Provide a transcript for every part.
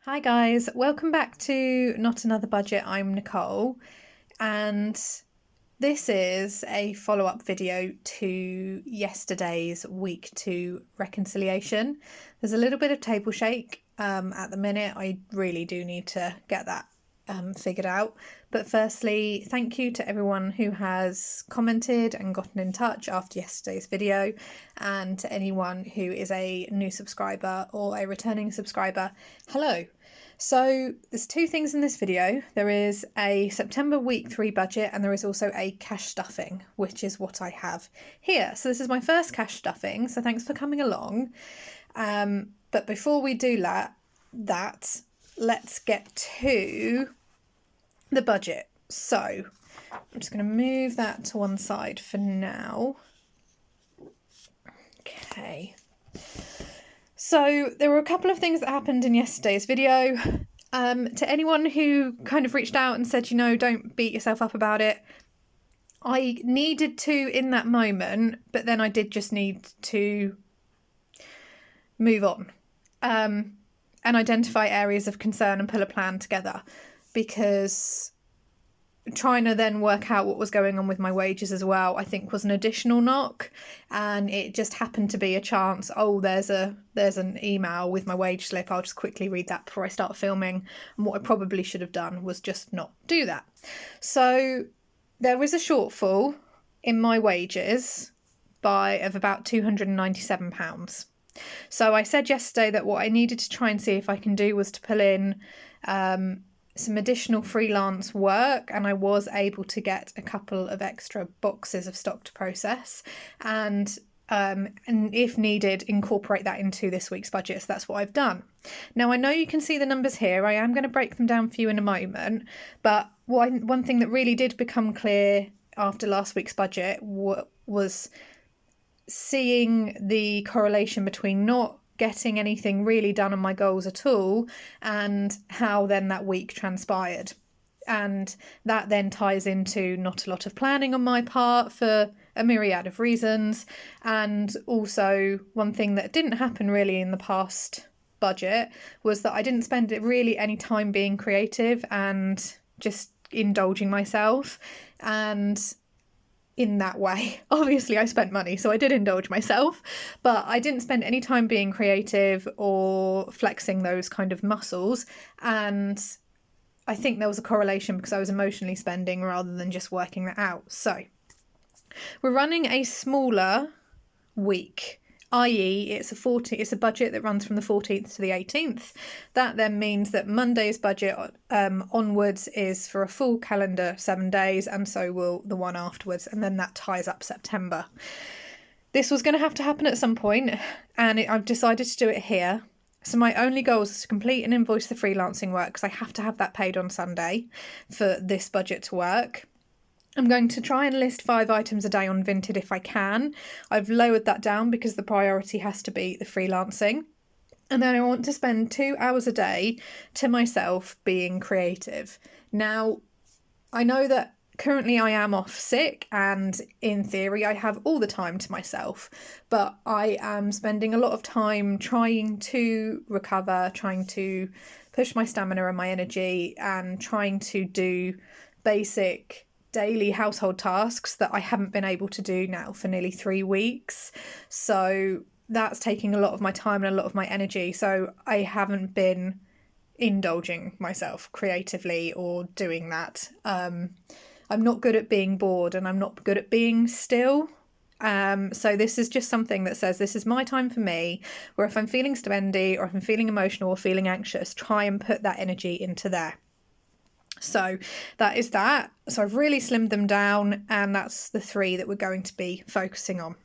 Hi guys, welcome back to Not Another Budget. I'm Nicole, and this is a follow-up video to yesterday's week 2 reconciliation. There's a little bit of table shake at the minute. I really do need to get that figured out. But firstly, thank you to everyone who has commented and gotten in touch after yesterday's video, and to anyone who is a new subscriber or a returning subscriber, hello. So there's two things in this video. There is a September week 3 budget, and there is also a cash stuffing, which is what I have here. So this is my first cash stuffing, so thanks for coming along. But before we do that, let's get to the budget. So I'm just going to move that to one side for now. Okay. So there were a couple of things that happened in yesterday's video. To anyone who kind of reached out and said, don't beat yourself up about it, I needed to in that moment, but then I did just need to move on and identify areas of concern and pull a plan together, because trying to then work out what was going on with my wages as well, I think, was an additional knock. And it just happened to be a chance. Oh, there's an email with my wage slip. I'll just quickly read that before I start filming. And what I probably should have done was just not do that. So there was a shortfall in my wages of about £297. So I said yesterday that what I needed to try and see if I can do was to pull in some additional freelance work, and I was able to get a couple of extra boxes of stock to process, and if needed, incorporate that into this week's budget. So that's what I've done. Now, I know you can see the numbers here. I am going to break them down for you in a moment, but one thing that really did become clear after last week's budget was seeing the correlation between not getting anything really done on my goals at all, and how then that week transpired. And that then ties into not a lot of planning on my part for a myriad of reasons. And also, one thing that didn't happen really in the past budget was that I didn't spend really any time being creative and just indulging myself. And in that way, obviously I spent money, so I did indulge myself, but I didn't spend any time being creative or flexing those kind of muscles. And I think there was a correlation because I was emotionally spending rather than just working that out. So we're running a smaller week, i.e. it's a budget that runs from the 14th to the 18th. That then means that Monday's budget onwards is for a full calendar 7 days, and so will the one afterwards, and then that ties up September. This was going to have to happen at some point, and I've decided to do it here. So my only goal is to complete and invoice the freelancing work, because I have to have that paid on Sunday for this budget to work. I'm going to try and list 5 items a day on Vinted if I can. I've lowered that down because the priority has to be the freelancing. And then I want to spend 2 hours a day to myself being creative. Now, I know that currently I am off sick, and in theory I have all the time to myself, but I am spending a lot of time trying to recover, trying to push my stamina and my energy, and trying to do basic daily household tasks that I haven't been able to do now for nearly 3 weeks. So that's taking a lot of my time and a lot of my energy. So I haven't been indulging myself creatively or doing that. I'm not good at being bored, and I'm not good at being still. So this is just something that says this is my time for me, where if I'm feeling spendy or if I'm feeling emotional or feeling anxious, try and put that energy into there. So that is that. So I've really slimmed them down, and that's the 3 that we're going to be focusing on.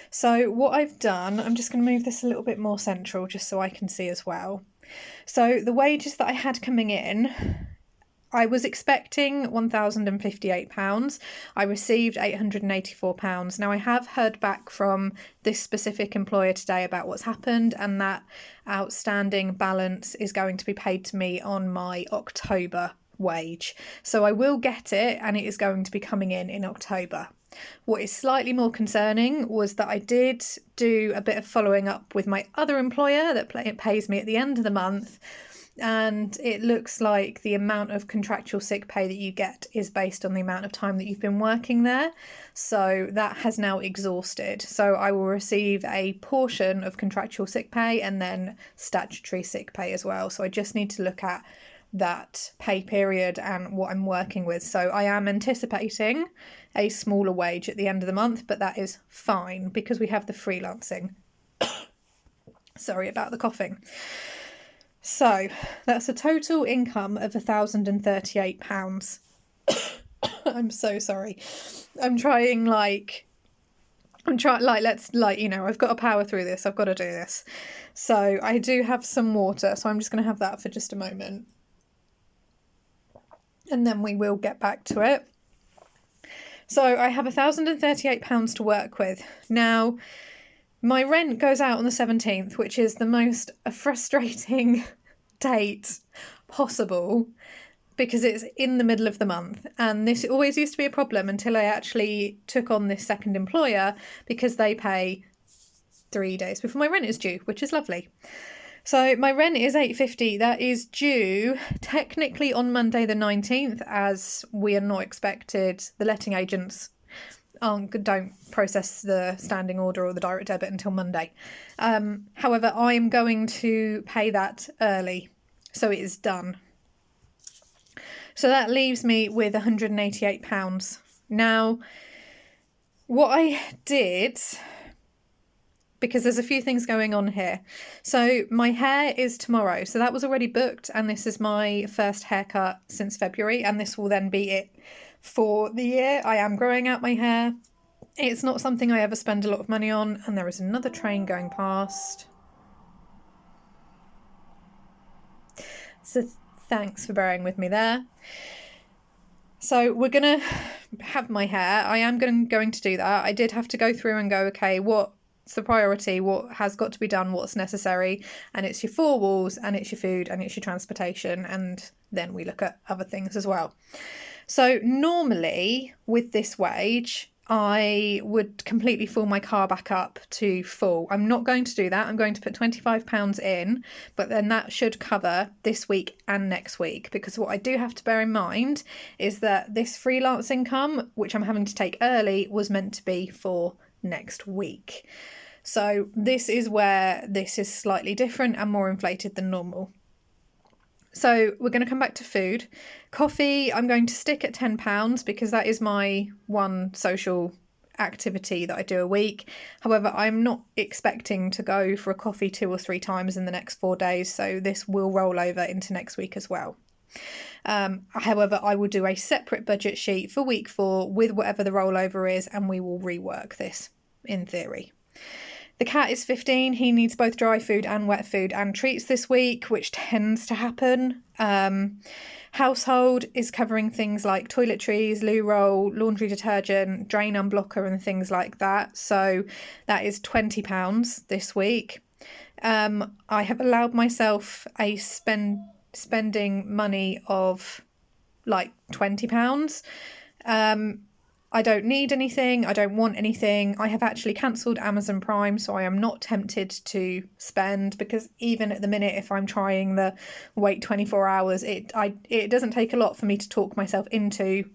So what I've done, I'm just going to move this a little bit more central just so I can see as well. So the wages that I had coming in, I was expecting £1,058. I received £884. Now, I have heard back from this specific employer today about what's happened, and that outstanding balance is going to be paid to me on my October wage. So I will get it, and it is going to be coming in October. What is slightly more concerning was that I did do a bit of following up with my other employer that pays me at the end of the month, and it looks like the amount of contractual sick pay that you get is based on the amount of time that you've been working there. So that has now exhausted. So I will receive a portion of contractual sick pay and then statutory sick pay as well. So I just need to look at that pay period and what I'm working with. So I am anticipating a smaller wage at the end of the month, but that is fine because we have the freelancing. Sorry about the coughing. So that's a total income of £1,038. I'm so sorry. I've got to power through this. I've got to do this. So I do have some water, so I'm just going to have that for just a moment. And then we will get back to it. So I have £1,038 to work with. Now, my rent goes out on the 17th, which is the most frustrating date possible because it's in the middle of the month. And this always used to be a problem until I actually took on this second employer because they pay 3 days before my rent is due, which is lovely. So my rent is £850. That is due technically on Monday the 19th, as we are not expected, the letting agents don't process the standing order or the direct debit until Monday. However, I'm going to pay that early, so it is done. So that leaves me with £188. Now, what I did, because there's a few things going on here. So my hair is tomorrow, so that was already booked, and this is my first haircut since February, and this will then be it for the year. I am growing out my hair. It's not something I ever spend a lot of money on, and there is another train going past. So thanks for bearing with me there. So we're going to have my hair. I am going to do that. I did have to go through and go, okay, what's the priority? What has got to be done? What's necessary? And it's your 4 walls, and it's your food, and it's your transportation, and then we look at other things as well. So normally with this wage, I would completely fill my car back up to full. I'm not going to do that. I'm going to put £25 in, but then that should cover this week and next week, because what I do have to bear in mind is that this freelance income, which I'm having to take early, was meant to be for next week. So this is where this is slightly different and more inflated than normal. So we're going to come back to food. Coffee, I'm going to stick at £10 because that is my one social activity that I do a week. However, I'm not expecting to go for a coffee 2 or 3 times in the next 4 days, so this will roll over into next week as well. However, I will do a separate budget sheet for week 4 with whatever the rollover is, and we will rework this in theory. The cat is 15. He needs both dry food and wet food and treats this week, which tends to happen. Household is covering things like toiletries, loo roll, laundry detergent, drain unblocker and things like that. So that is £20 this week. I have allowed myself a spending money of like £20. I don't need anything. I don't want anything. I have actually cancelled Amazon Prime, so I am not tempted to spend, because even at the minute, if I'm trying the wait 24 hours, it doesn't take a lot for me to talk myself into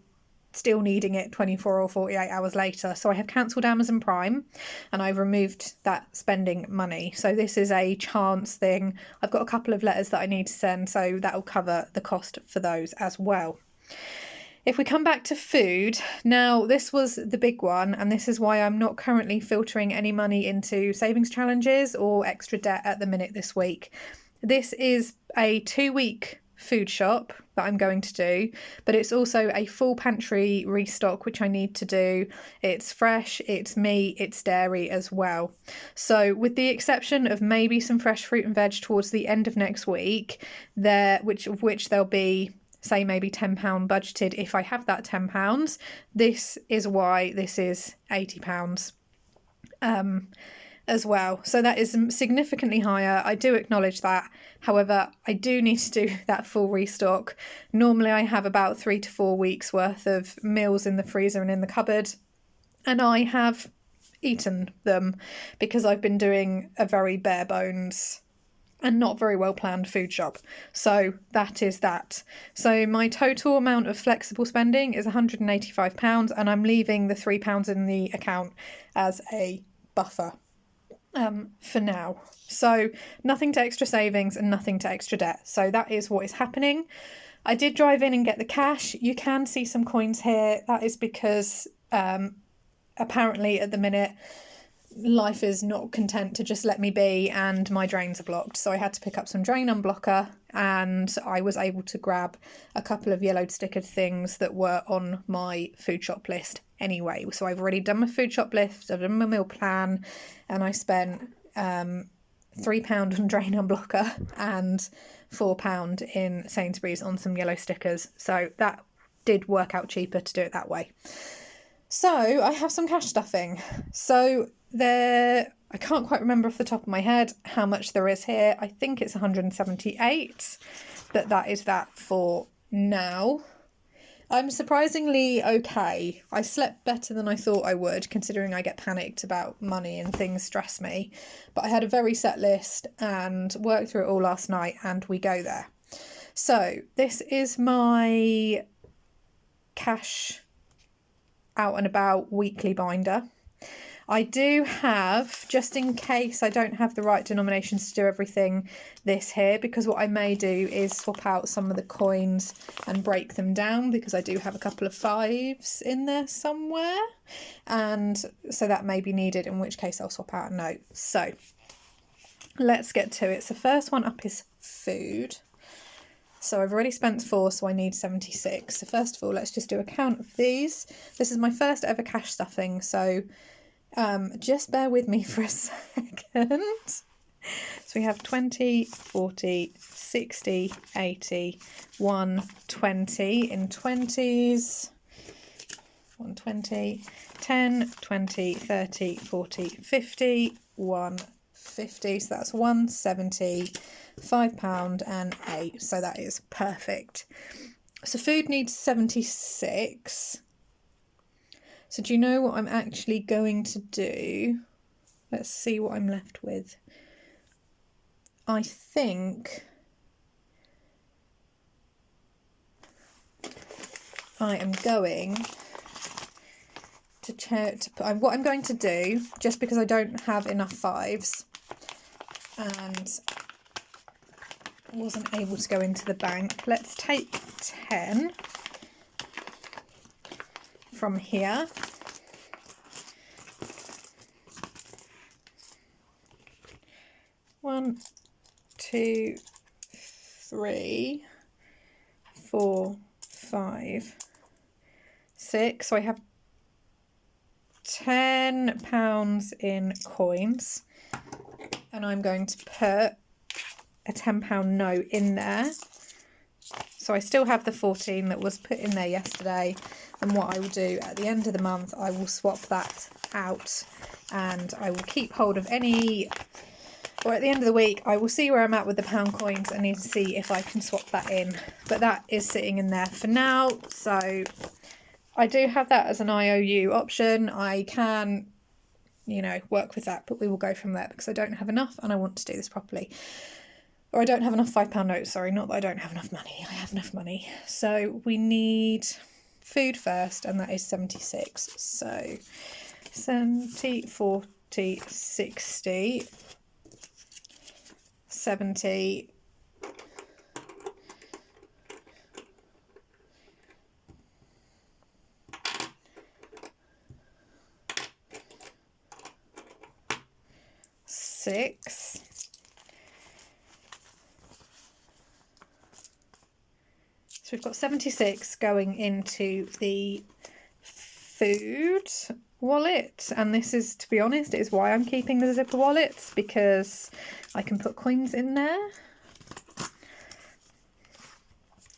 still needing it 24 or 48 hours later. So I have cancelled Amazon Prime and I've removed that spending money. So this is a chance thing. I've got a couple of letters that I need to send, so that will cover the cost for those as well. If we come back to food, now this was the big one, and this is why I'm not currently filtering any money into savings challenges or extra debt at the minute this week. This is a 2-week food shop that I'm going to do, but it's also a full pantry restock, which I need to do. It's fresh, it's meat, it's dairy as well. So with the exception of maybe some fresh fruit and veg towards the end of next week, which there'll be, say, maybe £10 budgeted if I have that £10. This is why this is £80 as well. So that is significantly higher. I do acknowledge that. However, I do need to do that full restock. Normally I have about 3 to 4 weeks worth of meals in the freezer and in the cupboard, and I have eaten them because I've been doing a very bare bones and not very well planned food shop. So that is that. So my total amount of flexible spending is £185, and I'm leaving the £3 in the account as a buffer for now. So nothing to extra savings and nothing to extra debt. So that is what is happening. I did drive in and get the cash. You can see some coins here. That is because apparently at the minute life is not content to just let me be, and my drains are blocked, so I had to pick up some drain unblocker, and I was able to grab a couple of yellowed stickered things that were on my food shop list anyway. So I've already done my food shop list, I've done my meal plan, and I spent £3 on drain unblocker and £4 in Sainsbury's on some yellow stickers, so that did work out cheaper to do it that way. So I have some cash stuffing. So I can't quite remember off the top of my head how much there is here. I think it's 178, but that is that for now. I'm surprisingly okay. I slept better than I thought I would, considering I get panicked about money and things stress me. But I had a very set list and worked through it all last night, and we go there. So this is my cash out and about weekly binder. I do have, just in case I don't have the right denominations to do everything, this here, because what I may do is swap out some of the coins and break them down, because I do have a couple of 5s in there somewhere, and so that may be needed, in which case I'll swap out a note. So let's get to it. So first one up is food. So I've already spent 4, so I need 76. So first of all, let's just do a count of these. This is my first ever cash stuffing, so just bear with me for a second. So we have 20, 40, 60, 80, 120 in 20s, 120, 10, 20, 30, 40, 50, 150, so that's 170, £5 and 8, so that is perfect. So food needs 76. So do you know what I'm actually going to do? Let's see what I'm left with. I think I am going to put what I'm going to do, just because I don't have enough 5s and wasn't able to go into the bank. Let's take 10 from here. One, 2, 3, 4, 5, 6. So I have £10 in coins, and I'm going to put a £10 note in there. So I still have the 14 that was put in there yesterday, and what I will do at the end of the month, I will swap that out, and I will keep hold of any, or at the end of the week I will see where I'm at with the pound coins. I need to see if I can swap that in, but that is sitting in there for now. So I do have that as an IOU option. I can, work with that, but we will go from there, because I don't have enough and I want to do this properly. Or I don't have enough £5 notes, sorry, not that I don't have enough money, I have enough money. So we need food first, and that is 76. So 70, 40, 60, 70, 6, so we've got 76 going into the food wallet, and this is, to be honest, is why I'm keeping the zipper wallets, because I can put coins in there.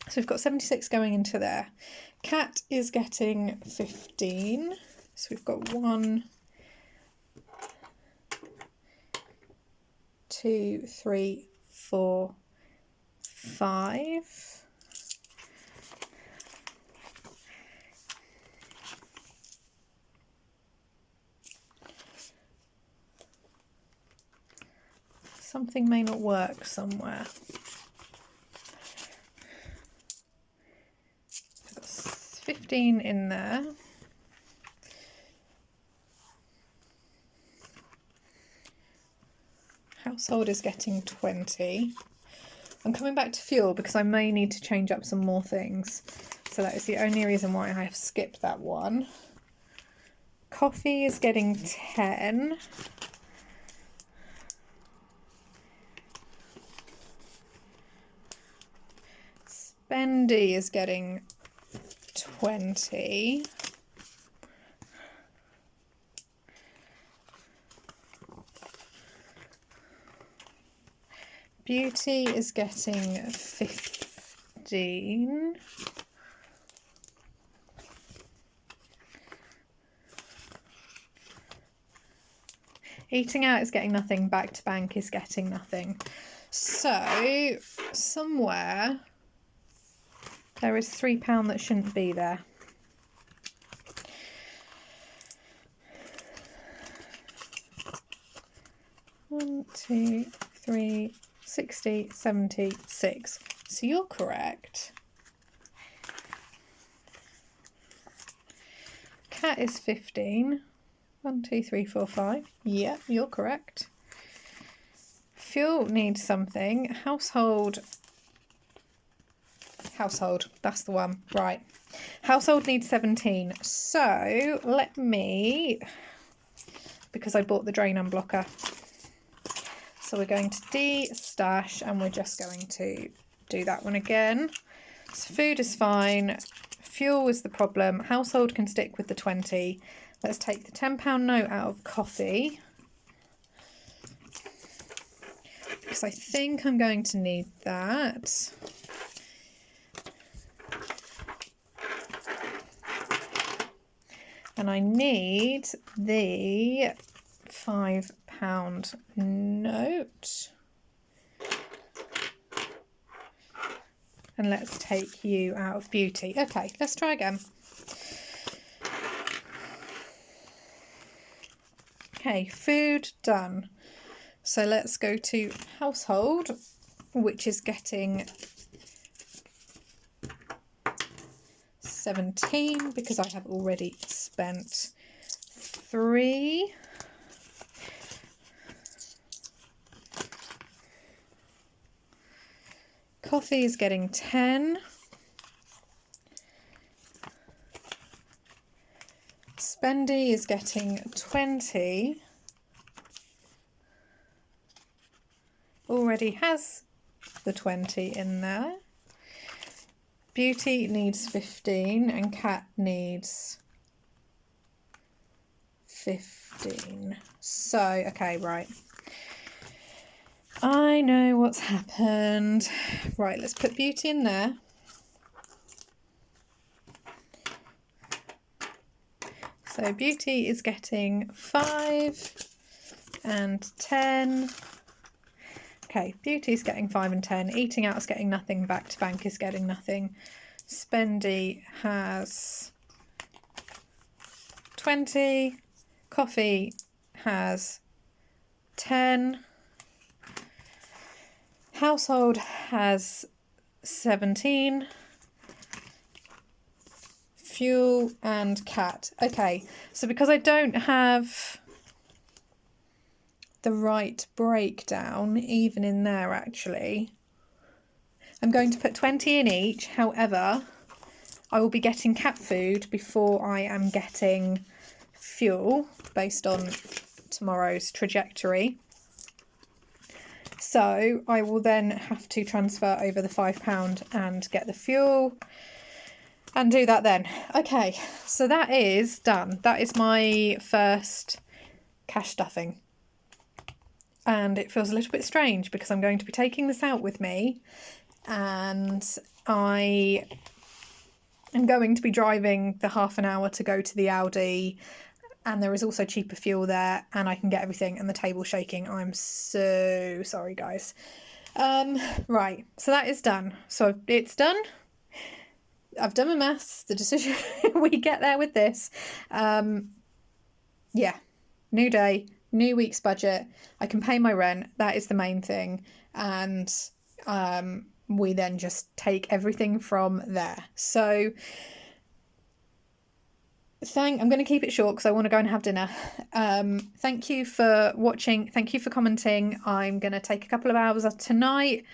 So we've got 76 going into there. Cat is getting 15, so we've got 1, 2, 3, 4, 5. something may not work somewhere. I've got 15 in there. Household is getting 20. I'm coming back to fuel because I may need to change up some more things. So that is the only reason why I have skipped that one. Coffee is getting 10. Spendy is getting 20. Beauty is getting 15. Eating out is getting nothing. Back to bank is getting nothing. So somewhere there is £3 that shouldn't be there. One, two, three, 60, 76. So you're correct. Cat is 15. 1, 2, 3, 4, 5. Yep, you're correct. Fuel needs something. Household, that's the one. Right. Household needs 17. So let me, because I bought the drain unblocker. So we're going to de-stash and we're just going to do that one again. So food is fine. Fuel is the problem. Household can stick with the 20. Let's take the £10 note out of coffee. Because I think I'm going to need that. And I need the £5 note. And let's take you out of beauty. Okay, let's try again. Okay, food done. So let's go to household, which is getting 17 because I have already spent 3. Coffee is getting 10. Spendy is getting 20. Already has the 20 in there. Beauty needs 15 and Cat needs 15. So, okay, right. I know what's happened. Right, let's put Beauty in there. So Beauty is getting 5 and 10. Okay, Beauty's getting 5 and 10. Eating out is getting nothing. Back to bank is getting nothing. Spendy has 20. Coffee has 10. Household has 17. Fuel and Cat. Okay, so because I don't have the right breakdown even in there, actually I'm going to put 20 in each. However, I will be getting cat food before I am getting fuel based on tomorrow's trajectory, so I will then have to transfer over the £5 and get the fuel and do that then. Okay, so that is done. That is my first cash stuffing. And it feels a little bit strange because I'm going to be taking this out with me and I am going to be driving the half an hour to go to the Aldi, and there is also cheaper fuel there and I can get everything, and the table's shaking. I'm so sorry, guys. Right, so that is done. So it's done. I've done my maths, the decision, we get there with this. Yeah, new day. new week's budget. I can pay my rent. That is the main thing. And we then just take everything from there. So I'm going to keep it short because I want to go and have dinner. Thank you for watching. Thank you for commenting. I'm going to take a couple of hours tonight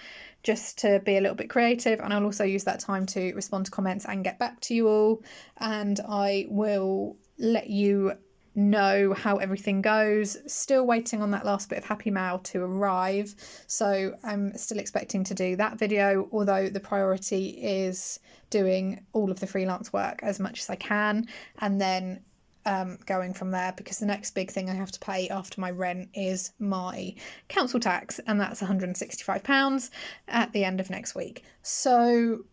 just to be a little bit creative, and I'll also use that time to respond to comments and get back to you all, and I will let you know how everything goes. Still waiting on that last bit of Happy Mail to arrive, so I'm still expecting to do that video, although the priority is doing all of the freelance work as much as I can, and then going from there, because the next big thing I have to pay after my rent is my council tax, and that's £165 at the end of next week. So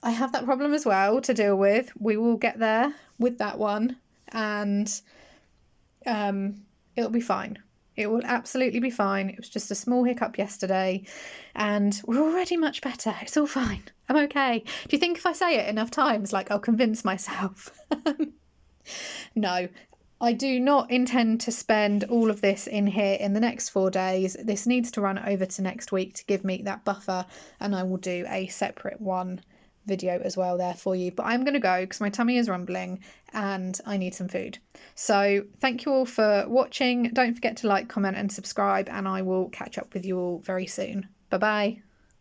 I have that problem as well to deal with. We will get there with that one, and it'll be fine. It will absolutely be fine. It was just a small hiccup yesterday, and we're already much better. It's all fine. I'm okay. Do you think if I say it enough times, like, I'll convince myself? No, I do not intend to spend all of this in here in the next 4 days. This needs to run over to next week to give me that buffer, and I will do a separate one video as well there for you. But I'm going to go because my tummy is rumbling and I need some food. So thank you all for watching. Don't forget to like, comment and subscribe, and I will catch up with you all very soon. Bye bye.